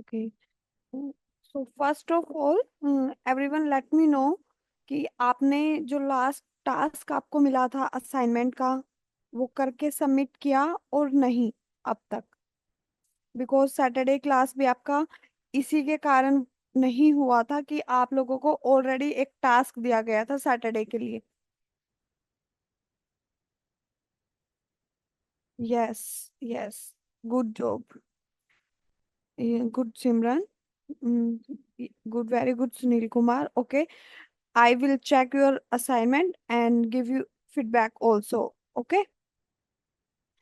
Okay, so first of all everyone let me know कि आपने जो लास्ट टास्क आपको मिला था असाइनमेंट का वो करके सबमिट किया और नहीं अब तक, बिकॉज सैटरडे क्लास भी आपका इसी के कारण नहीं हुआ था कि आप लोगों को ऑलरेडी एक टास्क दिया गया था सैटरडे के लिए। Yes, yes, good job, good Simran, good, very good Sunil Kumar. Okay, I will check your assignment and give you feedback also. Okay,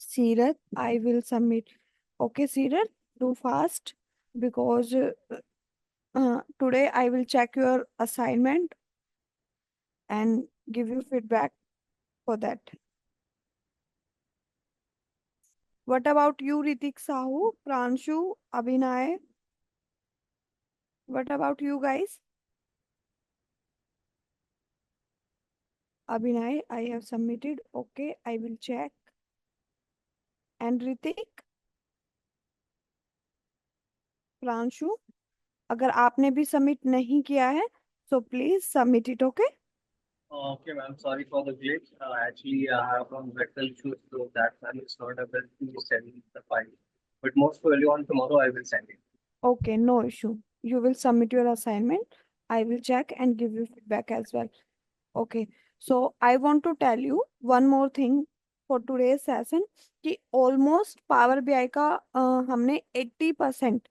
Seerat, I will submit. Okay, Seerat, do fast because today I will check your assignment and give you feedback for that. What about you, Ritik Sahu, Pranshu, Abhinay? What about you guys? Abhinay, I have submitted. Okay, I will check. And Ritik, Pranshu, अगर आपने भी submit नहीं किया है so please submit it. Okay, Okay, ma'am. Sorry for the glitch. Actually, I have some medical issues, so that time it's not able to send the file. But most probably on tomorrow, I will send it. Okay, no issue, you will submit your assignment, I will check and give you feedback as well. Okay, so I want to tell you one more thing for today session कि almost power BI का हमने 80%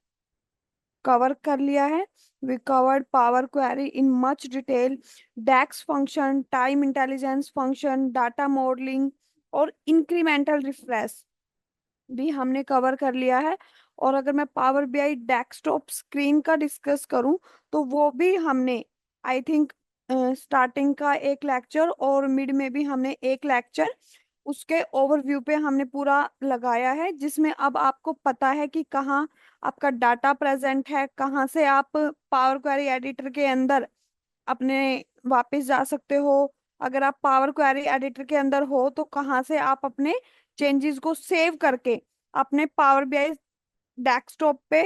cover कर लिया है। We covered power query in much detail, DAX function, time intelligence function, data modelling और incremental refresh भी हमने cover कर लिया है। और अगर मैं पावर बीआई डेस्कटॉप स्क्रीन का डिस्कस करूं तो वो भी हमने आई थिंक स्टार्टिंग का एक लेक्चर और मिड में भी हमने एक लेक्चर उसके ओवरव्यू पे हमने पूरा लगाया है, जिसमें अब आपको पता है कि कहाँ आपका डाटा प्रेजेंट है, कहाँ से आप पावर क्वेरी एडिटर के अंदर अपने वापस जा सकते हो। अगर आप पावर क्वेरी एडिटर के अंदर हो तो कहाँ से आप अपने चेंजेस को सेव करके अपने पावर बीआई डेस्कटॉप पे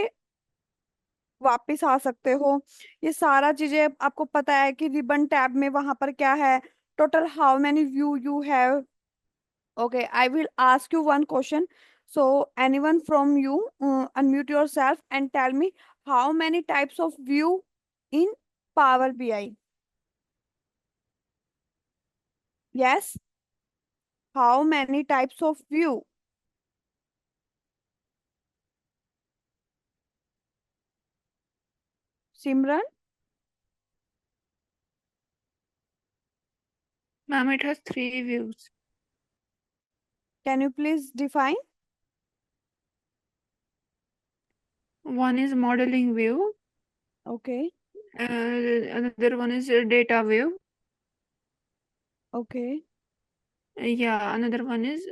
वापस आ सकते हो। ये सारा चीजें आपको पता है कि रिबन टैब में वहां पर क्या है, total how many view you have. Okay, I will ask you one question, so anyone from you unmute yourself and tell me how many types of view in power BI. Yes, how many types of view? Simran, Ma'am, it has three views. can you please define? One is modeling view. Okay, Another one is data view. okay, Yeah, another one is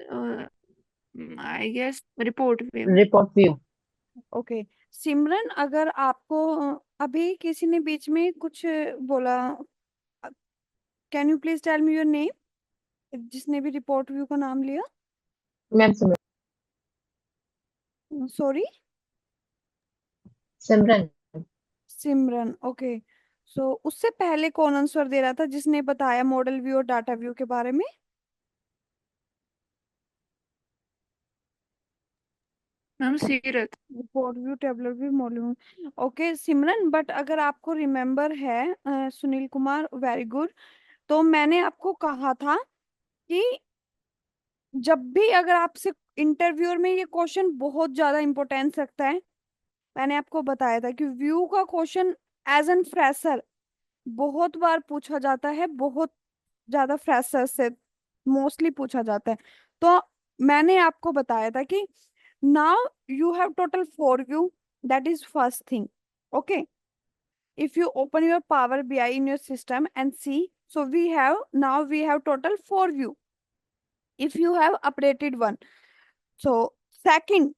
I guess report view. report view. Okay. Simran, अगर आपको अभी किसी ने बीच में कुछ बोला, can you please tell me your name, जिसने भी रिपोर्ट व्यू का नाम लिया? Ma'am sorry, Simran. Simran. Okay, so उससे पहले कौन आंसर दे रहा था जिसने बताया मॉडल व्यू और डाटा व्यू के बारे में? Ma'am, Seerat. Report view, tabular view, model view. Okay Simran, but अगर आपको रिमेम्बर है सुनील कुमार, वेरी गुड, तो मैंने आपको कहा था कि जब भी अगर आपसे इंटरव्यूअर में ये क्वेश्चन बहुत ज्यादा इंपॉर्टेंस रखता है, मैंने आपको बताया था कि व्यू का क्वेश्चन एज एन फ्रेशर बहुत बार पूछा जाता है, बहुत ज्यादा फ्रेशर से मोस्टली पूछा जाता है। तो मैंने आपको बताया था कि now you have total 4 view, that is first thing. Okay, if you open your power bi in your system and see, so we have now we have total 4 view if you have updated one। so second,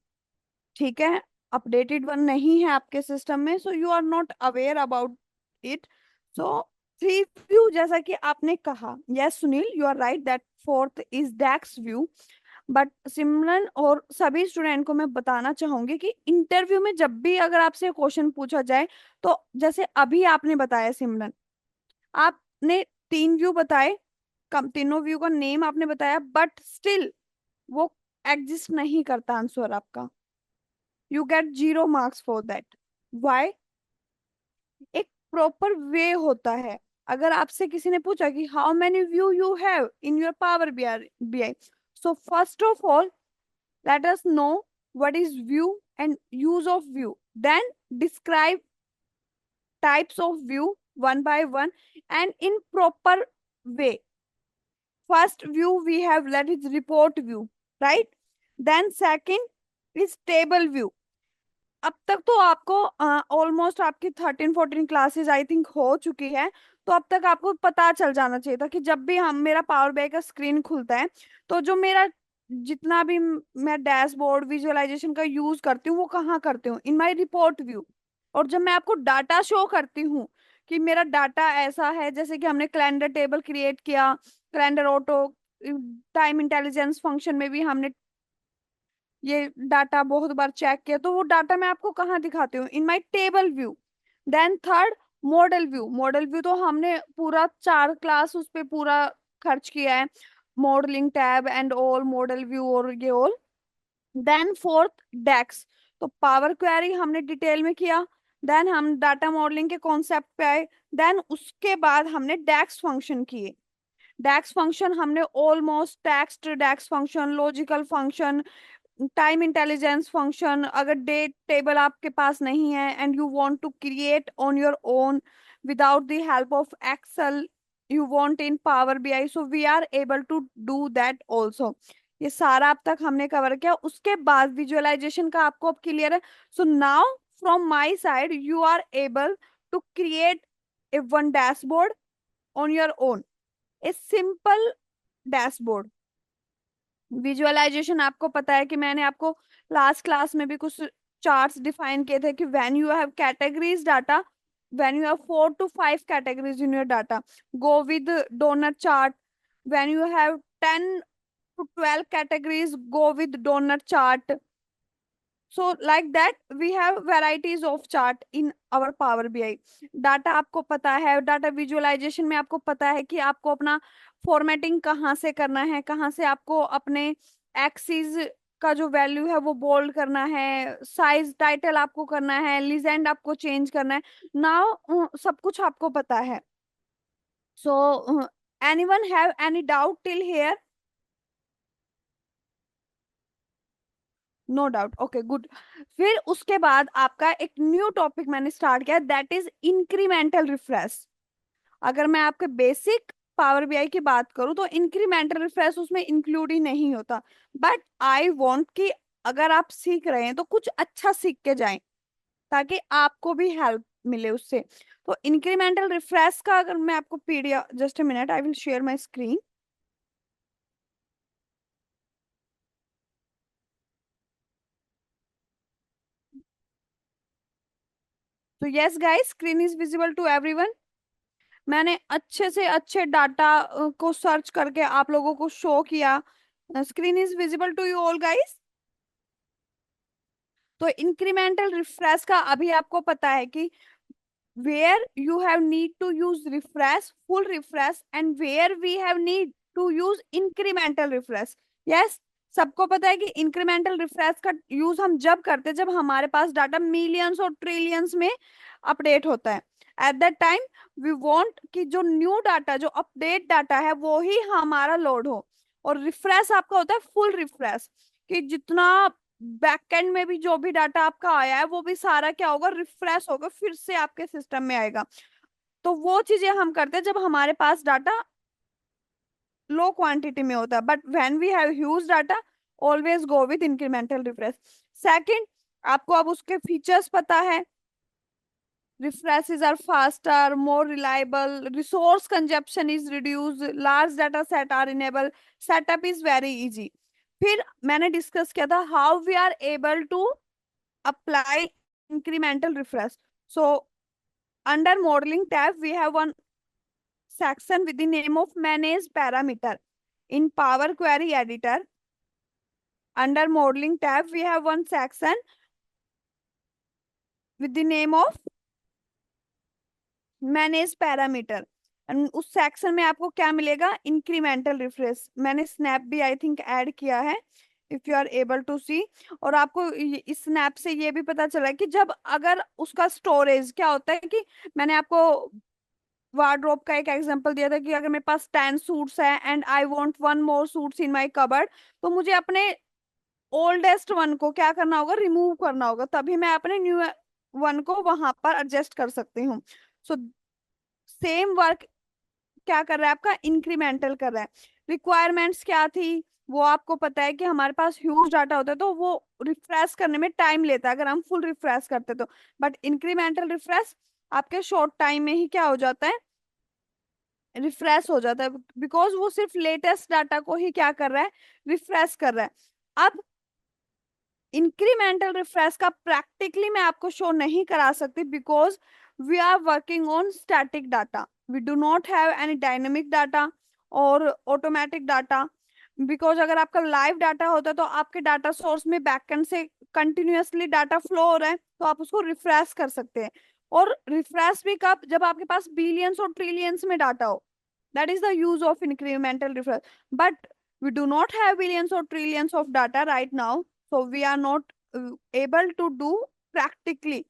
ठीक है, updated one नहीं है आपके system में, so you are not aware about it. So 3 view जैसा कि आपने कहा, yes Sunil, you are right that fourth is DAX view, but Simran और सभी स्टूडेंट को मैं बताना चाहूंगी कि इंटरव्यू में जब भी अगर आपसे क्वेश्चन पूछा जाए, तो जैसे अभी आपने बताया सिमरन, आपने 3 व्यू बताए, कम तीनों व्यू का नेम आपने बताया, बट स्टिल वो एग्जिस्ट नहीं करता आंसर आपका, you get 0 marks for that. Why? एक प्रॉपर वे होता है। अगर आपसे किसी ने पूछा कि how many view you have in your power BI, so first of all let us know what is view and use of view, then describe types of view one by one and in proper way. First view we have, that is report view, right? Then second is table view. अब तक तो आपको almost आपकी 13-14 classes I think हो चुकी है, तो अब तक आपको पता चल जाना चाहिए था कि जब भी हम मेरा पावर BI का स्क्रीन खुलता है, तो जो मेरा जितना भी मैं डैशबोर्ड विजुअलाइजेशन का यूज करती हूँ वो कहाँ करती हूँ, इन माय रिपोर्ट व्यू। और जब मैं आपको डाटा शो करती हूँ कि मेरा डाटा ऐसा है, जैसे कि हमने कैलेंडर टेबल क्रिएट किया, calendar auto, time intelligence function में भी हमने ये डाटा बहुत बार चेक किया, तो वो डाटा मैं आपको कहाँ दिखाती हूँ, in my table view. Then third model view. Model view तो हमने पूरा 4 क्लास उस पे पूरा खर्च किया है, modelling tab and all model view और ये ऑल। देन फोर्थ डेक्स, तो पावर क्वेरी हमने डिटेल में किया, देन हम डाटा मॉडलिंग के कॉन्सेप्ट पे आए, देन उसके बाद हमने डेक्स फंक्शन किए। डेक्स फंक्शन हमने almost text DAX function, logical function, time intelligence function, अगर डेट टेबल आपके पास नहीं है and you want to create on your own without the help of Excel, you want in power BI, so we are able to do that also. ये सारा अब तक हमने कवर किया। उसके बाद विजुअलाइजेशन का आपको अब क्लियर है। So now from my side you are able to create a one dashboard on your own, a simple dashboard. Visualisation आपको पता है कि मैंने आपको लास्ट क्लास में भी कुछ चार्ट्स डिफाइन किए थे कि when you have categories data, when you have 4 to 5 categories in your data, go with donut chart. When you have 10 to 12 categories, go with donut chart. So like that we have varieties of chart in our power BI. Data आपको पता है, data visualisation में आपको पता है कि आपको अपना फॉर्मेटिंग कहाँ से करना है, कहाँ से आपको अपने एक्सिस का जो वैल्यू है वो बोल्ड करना है, साइज टाइटल आपको करना है, लीजेंड आपको चेंज करना है। नाउ सब कुछ आपको पता है। So anyone have any doubt till here? No doubt, okay good. फिर उसके बाद आपका एक न्यू टॉपिक मैंने स्टार्ट किया, दैट इज इंक्रीमेंटल रिफ्रेश। अगर मैं आपके बेसिक पावर बीआई की बात करूं तो इंक्रीमेंटल रिफ्रेश उसमें इंक्लूड ही नहीं होता, बट आई वांट कि अगर आप सीख रहे हैं तो कुछ अच्छा सीख के जाएं ताकि आपको भी हेल्प मिले उससे। तो इंक्रीमेंटल रिफ्रेश का अगर मैं आपको PDF, just a minute, I will share my screen. तो yes guys, screen is visible to everyone. मैंने अच्छे से अच्छे डाटा को सर्च करके आप लोगों को शो किया। Screen is visible to you all guys. तो इंक्रीमेंटल रिफ्रेश का अभी आपको पता है कि where you have need to use refresh, full refresh, and where we have need to use incremental refresh. Yes, सबको पता है कि इंक्रीमेंटल रिफ्रेश का यूज हम जब करते हैं जब हमारे पास डाटा मिलियंस और ट्रिलियंस में अपडेट होता है। At that time we want कि जो न्यू डाटा, जो अपडेट डाटा है वो ही हमारा लोड हो। और रिफ्रेश आपका होता है फुल रिफ्रेश, कि जितना बैकएंड में भी जो भी डाटा आपका आया है वो भी सारा क्या होगा, रिफ्रेश होगा, फिर से आपके सिस्टम में आएगा। तो वो चीजें हम करते हैं जब हमारे पास डाटा लो क्वांटिटी में होता है, but when we have huge data always go with incremental refresh. Second, आपको अब उसके फीचर्स पता है, refreshes are faster, more reliable, resource consumption is reduced, large data set are enabled, setup is very easy। फिर मैंने discuss किया था how we are able to apply incremental refresh। So under modeling tab we have one section with the name of manage parameter in Power Query Editor। Under modeling tab, we have one section with the name of manage parameter. उस section में आपको क्या मिलेगा? Incremental refresh. मैंने snap भी I think add किया है, if you are able to see. और आपको इस स्नैप से ये भी पता चला कि जब अगर उसका स्टोरेज क्या होता है, कि मैंने आपको वार्डरोब का एक एग्जांपल दिया था कि अगर मेरे पास 10 सूट्स है and I want one more suits in my cupboard, तो मुझे अपने ओल्डेस्ट वन को क्या करना होगा? रिमूव करना होगा, तभी मैं अपने न्यू वन को वहां पर एडजस्ट कर सकती हूँ। सो सेम वर्क क्या कर रहा है आपका? इंक्रीमेंटल कर रहा है। रिक्वायरमेंट्स क्या थी? वो आपको पता है कि हमारे पास ह्यूज डाटा होता है तो वो रिफ्रेश करने में टाइम लेता है अगर हम फुल रिफ्रेश करते तो। बट इंक्रीमेंटल रिफ्रेश आपके शॉर्ट टाइम में ही क्या हो जाता है? रिफ्रेश हो जाता है, बिकॉज वो सिर्फ लेटेस्ट डाटा को ही क्या कर रहा है? रिफ्रेश कर रहा है। अब इंक्रीमेंटल रिफ्रेश का प्रैक्टिकली मैं आपको शो नहीं करा सकती, because we are working on static data, we do not have any dynamic data और ऑटोमेटिक डाटा। बिकॉज अगर आपका लाइव डाटा होता तो आपके डाटा सोर्स में बैकएंड से कंटिन्यूअसली डाटा फ्लो हो रहा है तो आप उसको रिफ्रेश कर सकते हैं। और रिफ्रेश भी कब? जब आपके पास बिलियंस और ट्रिलियंस में डाटा हो, that is the use of incremental refresh. But we do not have billions or trillions of data right now, so we are not able to do practically।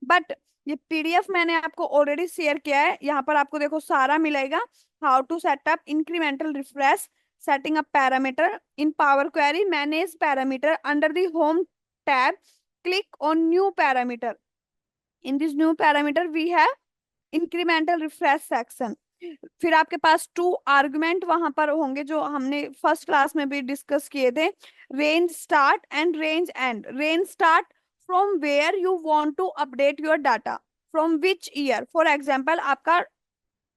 but ये PDF मैंने आपको already share किया है, यहाँ पर आपको देखो सारा मिलेगा। How to set up incremental refresh, setting up parameter in Power Query, manage parameter under the home tab, click on new parameter। in this new parameter we have incremental refresh section। फिर आपके पास 2 argument वहां पर होंगे जो हमने first class में भी discuss किए थे, range start and range end. Range start from where you want to update your data, from which year. For example आपका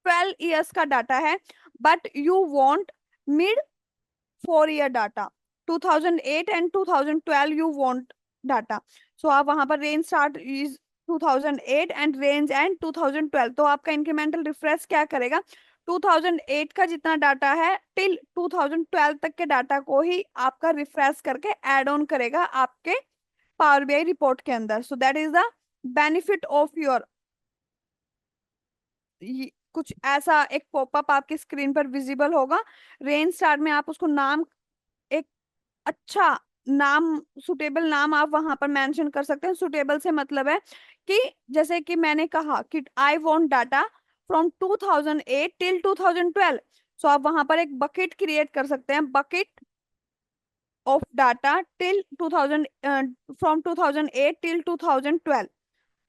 12 इयर्स का डाटा है but you want mid 4 year data, 2008 and 2012 you want data. So आप वहां पर range start is 2008 and range end 2012। तो आपका incremental refresh क्या करेगा? 2008 का जितना डाटा है टिल 2012 तक के डाटा को ही आपका रिफ्रेश करके ऐड ऑन करेगा आपके पावर बीआई रिपोर्ट के अंदर। So that is the benefit of your. कुछ ऐसा एक पॉपअप आपकी स्क्रीन पर विजिबल होगा। रेंज स्टार्ट में आप उसको नाम, एक अच्छा नाम, सुटेबल नाम आप वहां पर मेंशन कर सकते हैं। सुटेबल से मतलब है कि जैसे कि मैंने कहा कि I want data from 2008 till 2012, सो आप वहां पर एक बकेट क्रिएट कर सकते हैं, bucket of data till 2000 from 2008 till 2012।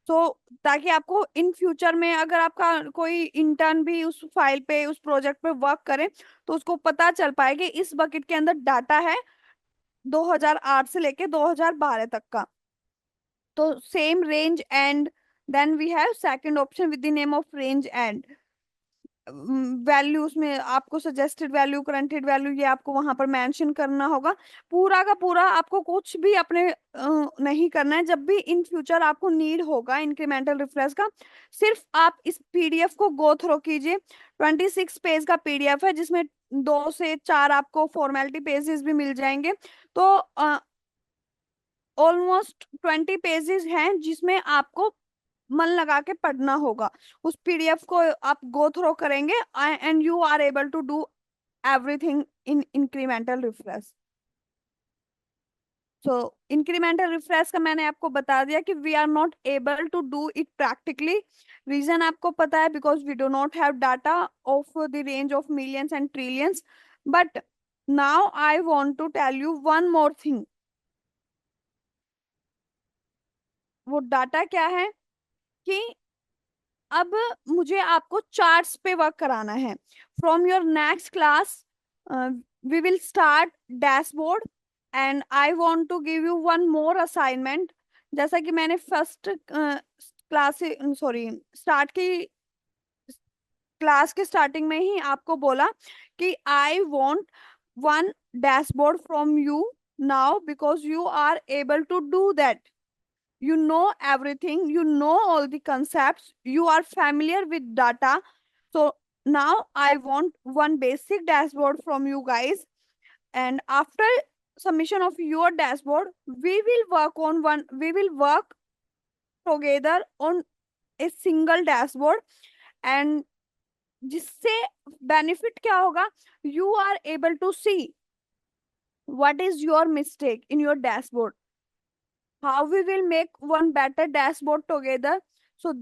तो ताकि आपको इन फ्यूचर में अगर आपका कोई इंटर्न भी उस फाइल पे, उस प्रोजेक्ट पे वर्क करे तो उसको पता चल पाए कि इस बकेट के अंदर डाटा है 2008 से लेके 2012 तक का। तो same range end, then we have second option with the name of range end. Values में आपको सजेस्टेड वैल्यू, करंटेड वैल्यू, ये आपको वहां पर मेंशन करना होगा। पूरा का पूरा आपको कुछ भी अपने नहीं करना है। जब भी इन फ्यूचर आपको नीड होगा इंक्रीमेंटल रिफ्रेश का, सिर्फ आप इस पीडीएफ को गो थ्रू कीजिए। 26 पेज का पीडीएफ है जिसमें 2 से 4 आपको फॉर्मेलिटी पेजेस भी मिल जाएंगे। तो ऑलमोस्ट 20 पेजेस हैं जिसमें आपको मन लगा के पढ़ना होगा। उस पीडीएफ को आप गो थ्रू करेंगे and you are able to do everything in incremental refresh. So incremental refresh का मैंने आपको बता दिया कि we are not able to do it practically. Reason आपको पता है, because we do not have data of the range of millions and trillions. But now I want to tell you one more thing. वो data क्या है कि अब मुझे आपको चार्ट्स पे वर्क कराना है। From your next class we will start dashboard and I want to give you one more assignment. जैसा कि मैंने फर्स्ट क्लास सॉरी स्टार्ट की क्लास के स्टार्टिंग में ही आपको बोला कि I want one dashboard from you now, because you are able to do that. You know everything, you know all the concepts, you are familiar with data. So now I want one basic dashboard from you guys, and after submission of your dashboard, we will work together on a single dashboard, and जिससे benefit क्या होगा, you are able to see what is your mistake in your dashboard, how we will make one better dashboard together. So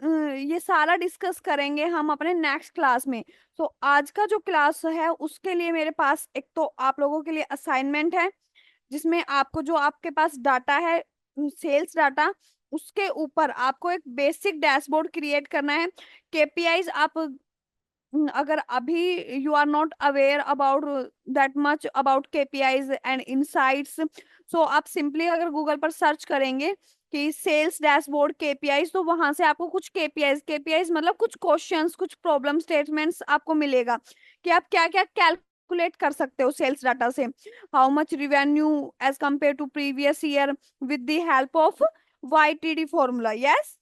ये सारा discuss करेंगे हम अपने next class में. तो आज का जो क्लास है उसके लिए मेरे पास एक तो आप लोगों के लिए असाइनमेंट है, जिसमें आपको जो आपके पास डाटा है सेल्स डाटा, उसके ऊपर आपको एक बेसिक डैशबोर्ड क्रिएट करना है. केपीआईज आप अगर अभी you are not aware about that much about KPIs and insights, so आप सिंपली अगर गूगल पर सर्च करेंगे कि सेल्स डैशबोर्ड केपीआईज, तो वहां से आपको कुछ केपीआईज मतलब कुछ क्वेश्चंस, कुछ प्रॉब्लम स्टेटमेंट्स आपको मिलेगा कि आप क्या क्या कैलकुलेट कर सकते हो सेल्स डाटा से. How much revenue as compare to previous year with the help of YTD formula. Yes,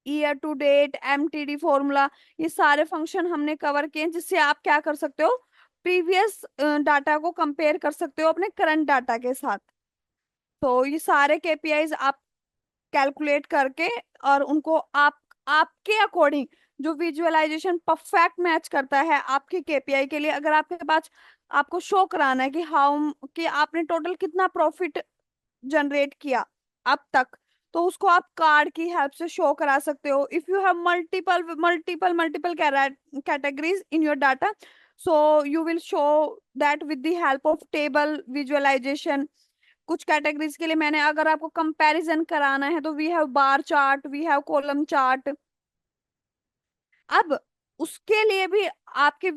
year to date, MTD formula, ये सारे फंक्शन हमने कवर किए हैं, जिससे आप क्या कर सकते हो, प्रीवियस डाटा को कंपेयर कर सकते हो अपने करंट डाटा के साथ. तो ये सारे केपीआईज आप कैलकुलेट करके और उनको आपके अकॉर्डिंग जो विजुअलाइजेशन परफेक्ट मैच करता है आपके केपीआई के लिए, अगर आपके पास आपको शो कराना है कि आपने टोटल कितना प्रॉफिट जनरेट किया अब तक, तो उसको आप कार्ड की हेल्प से शो करा सकते हो. If you have multiple categories in your data, so you will show that with the help of table visualization. कुछ कैटेगरीज के लिए मैंने अगर आपको कंपैरिजन कराना है तो we have bar chart, we have column chart. अब उसके लिए भी आपके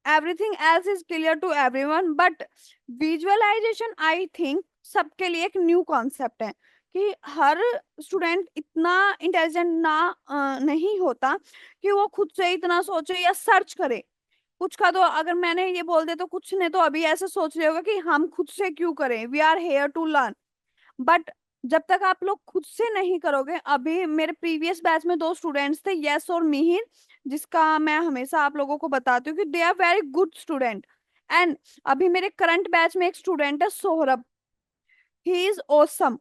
everything else is clear to everyone, but visualization I think सबके लिए एक न्यू कॉन्सेप्ट है कि हर स्टूडेंट इतना इंटेलिजेंट नहीं होता कि वो खुद से इतना सोचे या सर्च करे. कुछ का तो अगर मैंने ये बोल दे तो कुछ ने तो अभी ऐसे सोच लिया होगा कि हम खुद से क्यों करें, we are here to learn. But जब तक आप लोग खुद से नहीं करोगे, अभी मेरे प्रीवियस बैच में 2 स्टूडेंट्स थे, यस और मिहिर, जिसका मैं हमेशा आप लोगों को बताती हूँ कि they are very good student. And अभी मेरे करंट बैच में एक स्टूडेंट है सोहरब, ही इज ऑसम.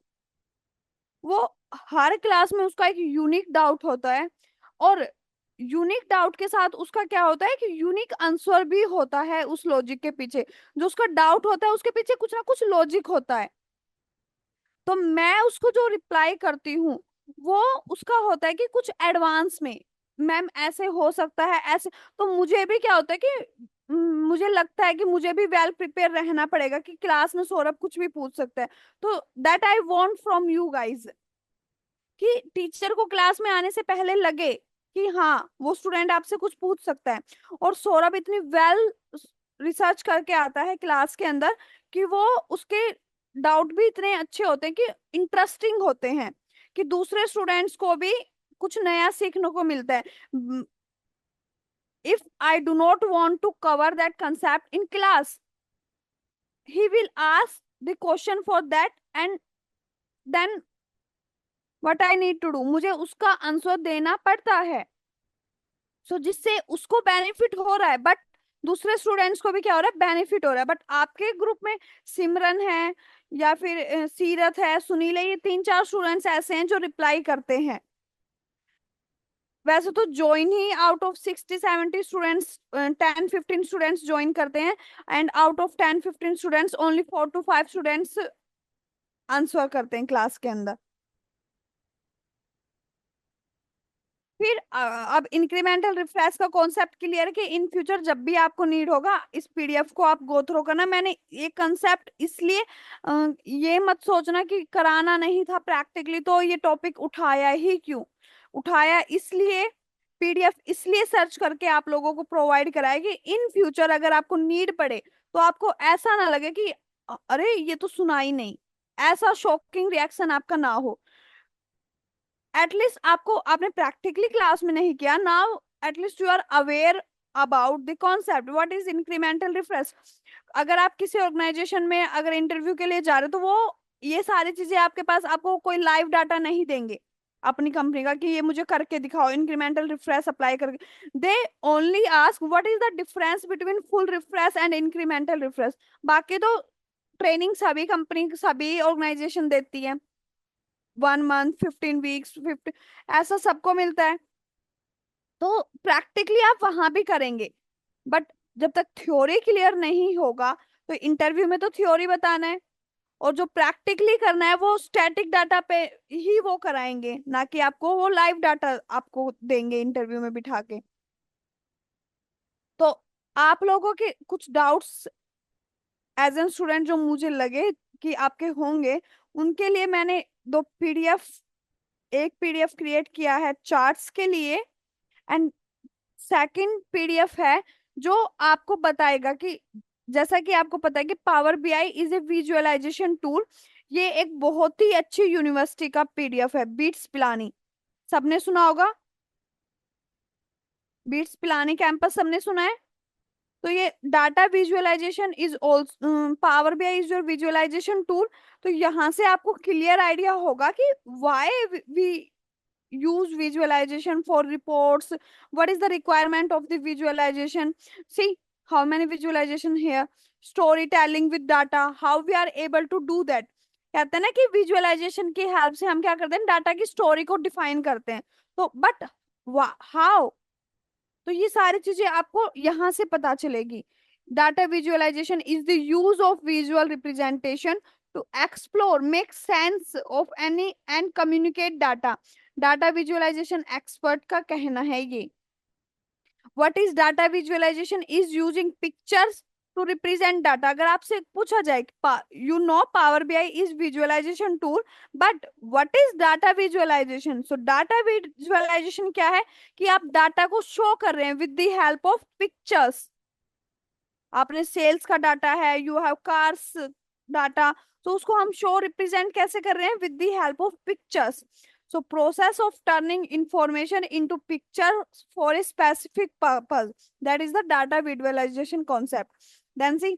वो हर क्लास में उसका एक यूनिक डाउट होता है, और यूनिक डाउट के साथ उसका क्या होता है कि यूनिक आंसर भी होता है उस लॉजिक के पीछे. जो उसका डाउट होता है उसके पीछे कुछ ना कुछ लॉजिक होता है. तो मैं उसको जो रिप्लाई करती हूँ वो उसका होता है कि कुछ एडवांस में, मैम ऐसे हो सकता है ऐसे. तो मुझे भी क्या होता है कि मुझे लगता है कि मुझे भी वेल प्रिपेयर रहना पड़ेगा कि क्लास में सौरभ कुछ भी पूछ सकता है. तो that I want from you guys कि टीचर को क्लास में आने से पहले लगे कि हाँ वो स्टूडेंट आपसे कुछ पूछ सकता है. और सौरभ इतनी वेल रिसर्च करके आता है क्लास के अंदर कि वो उसके डाउट भी इतने अच्छे होते हैं कि इंटरेस्टिंग होते हैं कि दूसरे स्टूडेंट्स को भी कुछ नया सीखने को मिलता है. If I do not want to cover that concept in class, he will ask the question for that, and then what I need to do, मुझे उसका आंसर देना पड़ता है. सो जिससे उसको बेनिफिट हो रहा है, बट दूसरे स्टूडेंट्स को भी क्या हो रहा है, बेनिफिट हो रहा है. बट आपके ग्रुप में सिमरन है या फिर सीरत है, सुनील है, ये 3-4 स्टूडेंट्स ऐसे हैं जो रिप्लाई करते हैं. वैसे तो join he out of 60-70 students 10-15 students join करते हैं, and out of 10-15 students only 4 to 5 students answer करते हैं क्लास के अंदर. फिर अब इंक्रीमेंटल रिफ्रेश का कॉन्सेप्ट क्लियर है कि इन फ्यूचर जब भी आपको नीड होगा इस पीडीएफ को आप गो थ्रू करना. मैंने ये कंसेप्ट इसलिए ये मत सोचना कि कराना नहीं था प्रैक्टिकली तो ये टॉपिक उठाया ही क्यों. उठाया इसलिए, पीडीएफ इसलिए सर्च करके आप लोगों को प्रोवाइड कराया कि इन फ्यूचर अगर आपको नीड पड़े तो आपको ऐसा ना लगे कि अरे ये तो सुना ही नहीं, ऐसा शॉकिंग रिएक्शन आपका ना हो. एटलीस्ट आपने प्रैक्टिकली क्लास में नहीं किया, now at least you are aware about the concept what is incremental refresh. अगर आप किसी ऑर्गेनाइजेशन में अगर इंटरव्यू के लिए जा रहे हो तो वो ये सारी चीजें आपके पास, आपको कोई लाइव डाटा नहीं देंगे, अपनी कंपनी का कि ये मुझे करके दिखाओ, इंक्रीमेंटल रिफ्रेश अप्लाई करके, they only ask what is the difference between full refresh and incremental refresh. बाकी तो ट्रेनिंग सभी कंपनी सभी ऑर्गेनाइजेशन देती है, 1 मंथ, 15 वीक्स, 50, ऐसा सबको मिलता है। तो प्रैक्टिकली आप वहां भी करेंगे, बट जब तक थ्योरी क्लियर नहीं होगा तो इंटरव्यू में तो थ्योरी बताना है, और जो प्रैक्टिकली करना है वो स्टैटिक डाटा पे ही वो कराएंगे, ना कि आपको वो लाइव डाटा आपको देंगे इंटरव्यू में बिठा के। तो आप लोगों के कुछ डाउट्स एज एन स्टूडेंट जो मुझे लगे कि आपके होंगे, उनके लिए मैंने दो पीडीएफ, एक पीडीएफ क्रिएट किया है चार्ट्स के लिए, एंड सेकंड पीडीएफ है जो आपको बताएगा कि जैसा कि आपको पता है कि power BI is a visualization tool. ये एक बहुत ही अच्छी यूनिवर्सिटी का पीडीएफ है, बीट्स पिलानी, सबने सुना होगा, बीट्स पिलानी कैंपस सबने सुना है। तो ये data visualization is also, power BI is your visualization tool. तो यहाँ से आपको क्लियर आइडिया होगा कि why we use visualization for reports, what is the requirement of the visualization, see how many visualization here, storytelling with data, how we are able to do that। कहते हैं ना कि विजुअलाइजेशन की help से हम क्या करते हैं, डाटा की स्टोरी को डिफाइन करते हैं। तो बट हाउ, तो ये सारी चीजें आपको यहाँ से पता चलेगी। Data visualization is the use of visual representation to explore, make sense of any and communicate data. Data visualization expert का कहना है ये। What is data visualization is using pictures to represent data. अगर आपसे पूछा जाए you know power BI is visualization tool, but what is data visualization, so data visualization क्या है कि आप डाटा को शो कर रहे हैं with the help of pictures. आपने सेल्स का डाटा है, यू हैव कार्स डाटा, तो उसको हम शो रिप्रेजेंट कैसे कर रहे हैं, with the help of pictures. So process of turning information into picture for a specific purpose, that is the data visualization concept. Then see,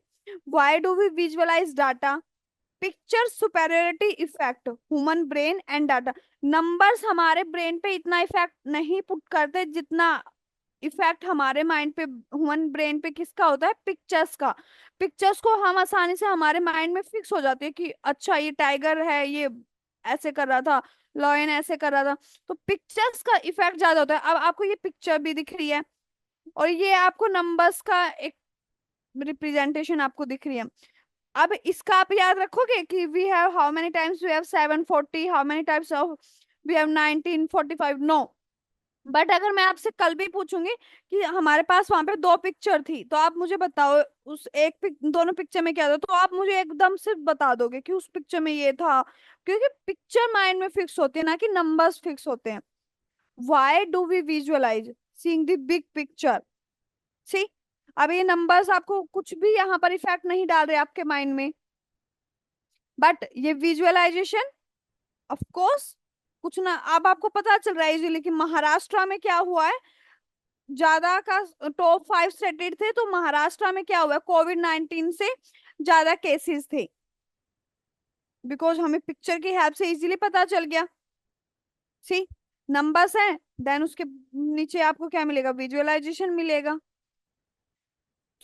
why do we visualize data? Picture superiority effect, human brain and data। numbers हमारे brain पे इतना effect नहीं put करते जितना effect हमारे mind पे, human brain पे किसका होता है, पिक्चर्स का। पिक्चर्स को हम आसानी से हमारे माइंड में फिक्स हो जाते हैं कि अच्छा ये टाइगर है, ये ऐसे कर रहा था, लॉयन ऐसे कर रहा था। तो पिक्चर्स का इफेक्ट ज्यादा होता है। अब आपको ये पिक्चर भी दिख रही है और ये आपको नंबर्स का एक रिप्रेजेंटेशन आपको दिख रही है। अब इसका आप याद रखोगे कि we have how many times, we have 740, how many types of, we have 1945, no. But अगर मैं आपसे कल भी पूछूंगी कि हमारे पास वहां पे दो पिक्चर थी, तो आप मुझे बताओ उस दोनों पिक्चर में क्या था, तो आप मुझे एकदम से बता दोगे कि उस पिक्चर में ये था, क्योंकि पिक्चर माइंड में फिक्स होती है ना कि नंबर्स फिक्स होते हैं। Why do we visualize, seeing the big picture. See, अब ये नंबर्स आपको कुछ भी यहाँ पर इफेक्ट नहीं डाल रहे आपके माइंड में, बट ये विजुअलाइजेशन ऑफ कोर्स कुछ ना। अब आपको पता चल रहा है इजीली कि महाराष्ट्र में क्या हुआ है, ज्यादा का टॉप 5 स्टेट थे, तो महाराष्ट्र में क्या हुआ, कोविड-19 से ज्यादा केसेस थे, बिकॉज हमें पिक्चर की हेल्प से इजीली पता चल गया। सी, नंबर्स हैं, देन उसके नीचे आपको क्या मिलेगा, विजुअलाइजेशन मिलेगा।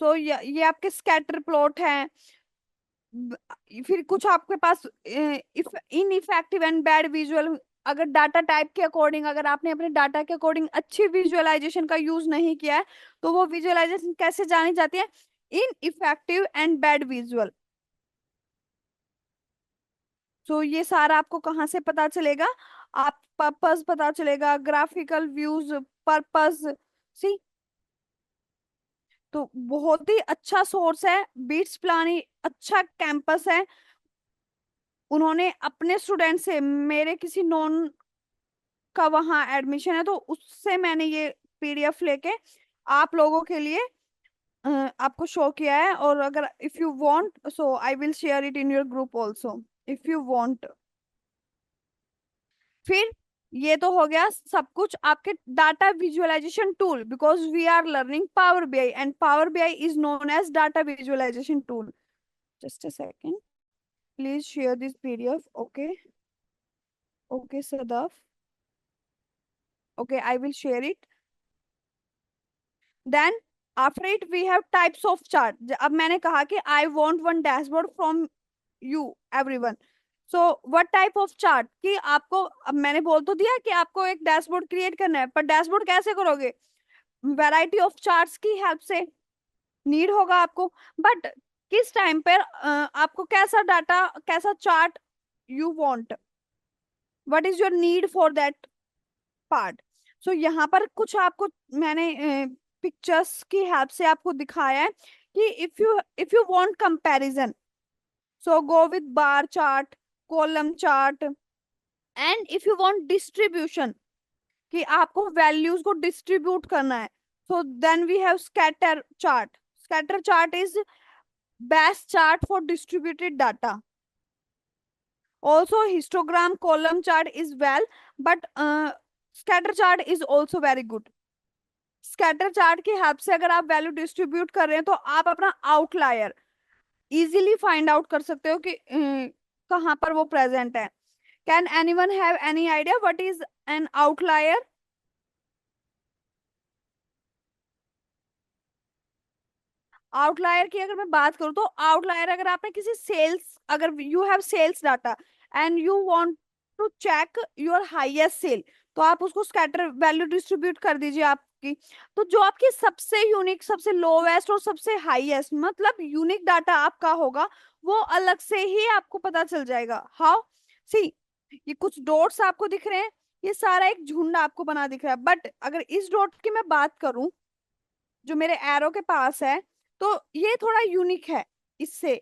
तो ये आपके स्कैटर प्लॉट हैं। फिर कुछ आपके पास इनइफेक्टिव एंड बैड विजुअल, अगर डाटा टाइप के अकॉर्डिंग, अगर आपने अपने डाटा के अकॉर्डिंग अच्छी विजुअलाइजेशन का यूज नहीं किया है, तो वो विजुअलाइजेशन कैसे जानी जाती है, in effective and bad visual. तो ये सारा आपको कहाँ से पता चलेगा, आप पर्पस पता चलेगा, ग्राफिकल व्यूज, पर्पस। सी, तो बहुत ही अच्छा सोर्स है बीट्स पिलानी, अच्छा कैंपस है। उन्होंने अपने स्टूडेंट से, मेरे किसी नॉन का वहाँ एडमिशन है, तो उससे मैंने ये पीडीएफ लेके आप लोगों के लिए आपको शो किया है। और अगर if you want, so I will share it in your group also if you want. फिर ये तो हो गया सब कुछ आपके data visualization tool, because we are learning Power BI and Power BI is known as data visualization tool. Just a second, please share this PDF. Okay, okay Sadaf, Okay, I will share it. Then after it we have types of chart. अब मैंने कहा कि I want one dashboard from you everyone. So what type of chart कि आपको, अब मैंने बोल तो दिया कि आपको एक डैशबोर्ड क्रिएट करना है, पर डैशबोर्ड कैसे करोगे? वैरायटी ऑफ चार्ट्स की हेल्प से नीड होगा आपको, बट किस टाइम पर आपको कैसा डाटा, कैसा chart you want, what is your need for that part. So यहाँ पर कुछ आपको मैंने पिक्चर्स की हेल्प से आपको दिखाया है कि if you want comparison, so go with bar chart, column chart. And if you want distribution, कि आपको वैल्यूज को डिस्ट्रीब्यूट करना है, so then we have scatter chart. Scatter chart is best chart for distributed data. Also histogram column chart is well, but scatter chart is also very good. Scatter chart की help से अगर आप value distribute कर रहे हैं तो आप अपना आउटलायर इजीली फाइंड आउट कर सकते हो कि कहाँ पर वो प्रेजेंट है. Can anyone have any idea what is an outlier? Outlier की अगर मैं बात करूं तो आउटलायर, अगर आपने किसी सेल्स, अगर you have sales data and you want to check your highest sale, तो आप उसको स्कैटर वैल्यू डिस्ट्रीब्यूट कर दीजिए आपकी. तो जो आपकी सबसे यूनिक, सबसे लोवेस्ट और सबसे हाईएस्ट, मतलब यूनिक डाटा आपका होगा, वो अलग से ही आपको पता चल जाएगा. हाउ? सी, ये कुछ डॉट्स आपको दिख रहे हैं, ये सारा एक झुंड आपको बना दिख रहा है, बट अगर इस डॉट की मैं बात करूं जो मेरे एरो के पास है, तो ये थोड़ा यूनिक है इससे,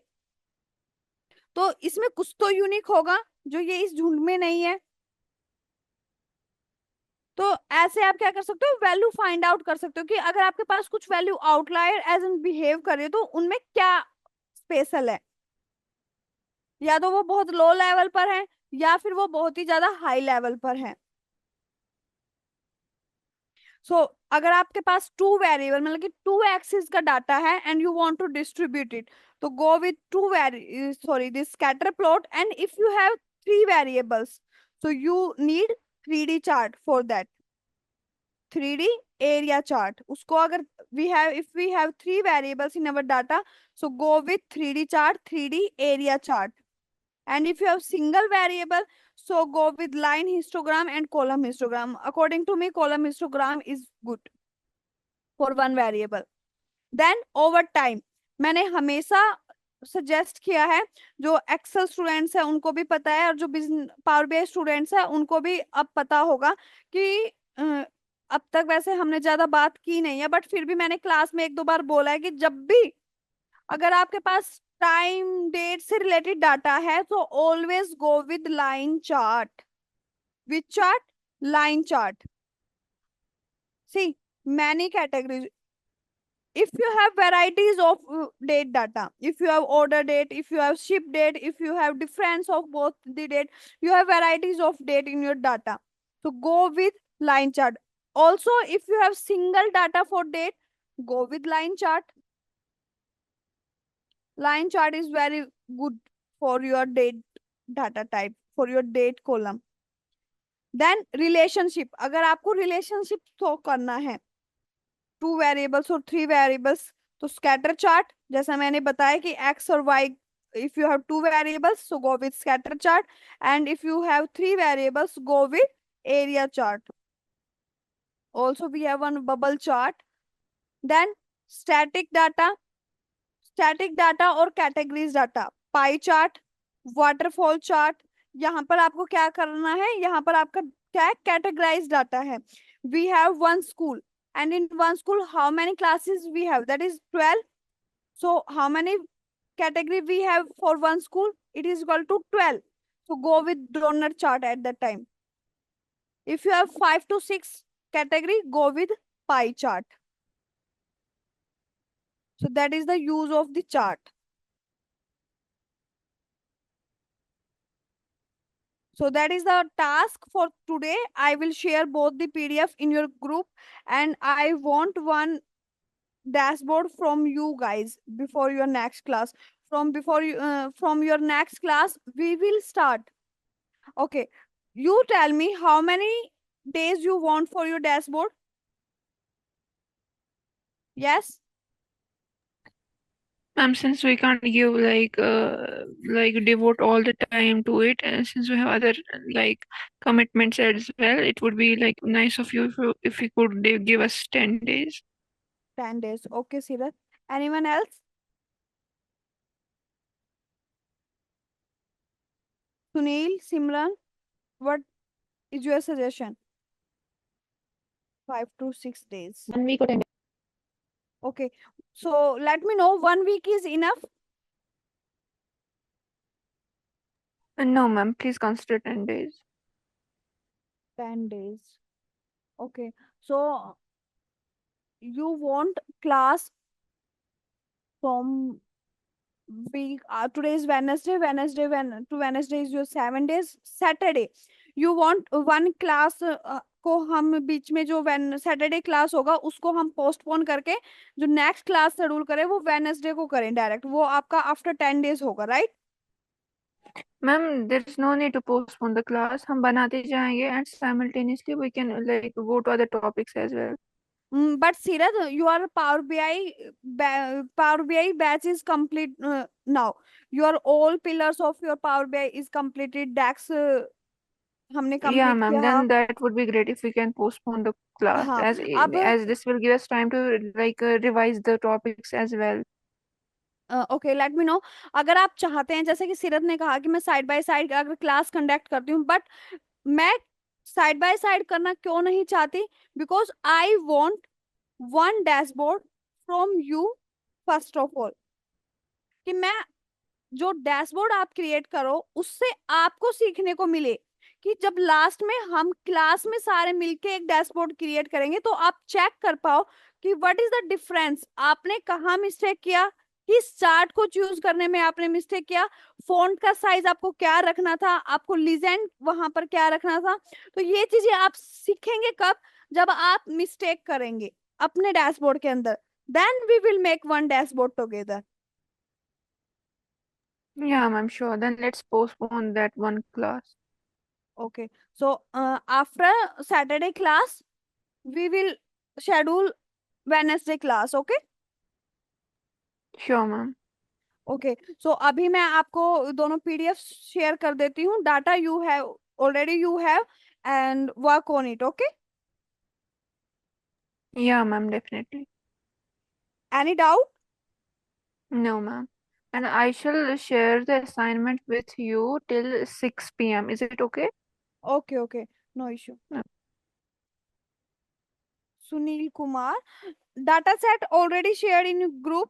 तो इसमें कुछ तो यूनिक होगा जो ये इस झुंड में नहीं है. तो ऐसे आप क्या कर सकते हो, वैल्यू फाइंड आउट कर सकते हो कि अगर आपके पास कुछ value outlier as an behave करे तो उनमें क्या स्पेशल है, या तो वो बहुत लो लेवल पर है या फिर वो बहुत ही ज्यादा हाई लेवल पर है. सो अगर आपके पास टू वेरिएबल, मतलब कि टू एक्सिस का डाटा है and you want to distribute it, तो go with to sorry this scatter plot. And if you have three variables, so you need 3D chart for that. 3D area chart, उसको अगर if we have three variables in our data, so go with 3D chart, 3D area chart. And if you have single variable, so go with line histogram and column histogram. According to me, column histogram is good for one variable. Then over time, मैंने हमेशा suggest किया है, जो Excel students है उनको भी पता है, और जो बिजनेस पावर बीआई स्टूडेंट्स है उनको भी अब पता होगा कि अब तक वैसे हमने ज्यादा बात की नहीं है, बट फिर भी मैंने क्लास में एक दो बार बोला है कि जब भी अगर आपके पास टाइम डेट से रिलेटेड डाटा है तो always go with line chart. Which chart? Line chart. See, many categories. If you have varieties of date data, if you have order date, if you have ship date, if you have difference of both the date, you have varieties of date in your data, so go with line chart. Also, if you have single data for date, go with line chart. Line chart is very good for your date data type, for your date column. Then relationship, अगर आपको relationship show करना है, two variables और three variables, तो scatter chart, जैसा मैंने बताया कि एक्स और Y, if you have two variables, so go with scatter chart, and if you have three variables, go with area chart. Also we have one bubble chart. Then static data और categories data, pie chart, waterfall chart. यहाँ पर आपको क्या करना है, यहाँ पर आपका क्या है, categorized data है. We have one school, and in one school how many classes we have, that is 12. So how many category we have for one school, it is equal to 12. So go with donut chart at that time. If you have 5 to 6 category, go with pie chart. So that is the use of the chart. So that is the task for today. I will share both the PDF in your group, and I want one dashboard from you guys before your next class. From your next class, we will start. Okay, you tell me how many days you want for your dashboard? Yes? Ma'am, since we can't give like devote all the time to it, and since we have other like commitments as well, it would be like nice of you if you could give us 10 days. 10 days. Okay, Sirat. Anyone else? Sunil, Simran, what is your suggestion? 5 to 6 days. 1 week or 10 days. Okay. So let me know, 1 week is enough? No, ma'am, please consider 10 days. 10 days. Okay. So you want class from week, today is Wednesday, Wednesday is your 7 days. Saturday you want one class को हम बीच में जो Saturday class होगा उसको हम postpone करके जो next class schedule करें वो वेडनेसडे को करें डायरेक्ट, वो आपका आफ्टर 10 डेज होगा, right? Ma'am, there is no need to postpone the class. हम बनाते जाएंगे and simultaneously we can like go to other topics as well. But Sirat, your Power BI batch is complete now. Your all pillars of your Power BI is completed. DAX हमने Yeah, complete ma'am, किया. then that would be great if we can postpone the class हाँ, अब as this will give us time to like revise the topics as well. Okay, let me know. अगर आप चाहते हैं, जैसे कि सीरत ने कहा कि मैं साइड बाय साइड अगर क्लास कंडक्ट करती हूँ, बट मैं साइड बाय साइड करना क्यों नहीं चाहती? Because I want one dashboard from you first of all, कि मैं जो डैशबोर्ड आप क्रिएट करो उससे आपको सीखने को मिले, कि जब लास्ट में हम क्लास में सारे मिलके एक डैशबोर्ड क्रिएट करेंगे तो आप चेक कर पाओ कि व्हाट इज द डिफरेंस, आपने कहाँ मिस्टेक किया, किस चार्ट को चूज करने में आपने मिस्टेक किया, फॉन्ट का साइज आपको क्या रखना था, आपको लीजेंड वहां पर क्या रखना था। तो ये चीजें आप सीखेंगे कब? जब आप मिस्टेक करेंगे अपने डैशबोर्ड के अंदर, then we will make one dashboard together. Yeah, ma'am, sure. Then let's postpone that one class. Okay, so after Saturday class, we will schedule Wednesday class. Okay, Sure, ma'am. okay. So अभी मैं आपको दोनों PDF share कर देती हूँ. Data you have already, you have, and work on it. Okay. Yeah, ma'am, definitely. Any doubt? No, ma'am. And I shall share the assignment with you till 6 p.m. Is it okay? Okay, okay. No issue. No. Sunil Kumar, data set already shared in group.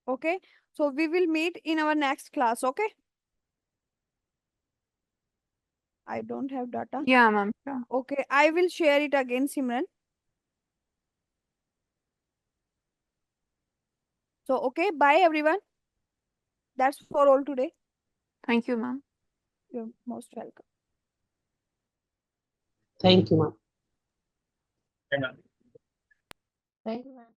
Okay. So we will meet in our next class. Okay. I don't have data. Yeah, ma'am, sure. Okay. I will share it again, Simran. So, okay. Bye, everyone. That's for all today. Thank you, ma'am. You're most welcome. Thank you, ma'am. And, Thank you, ma'am.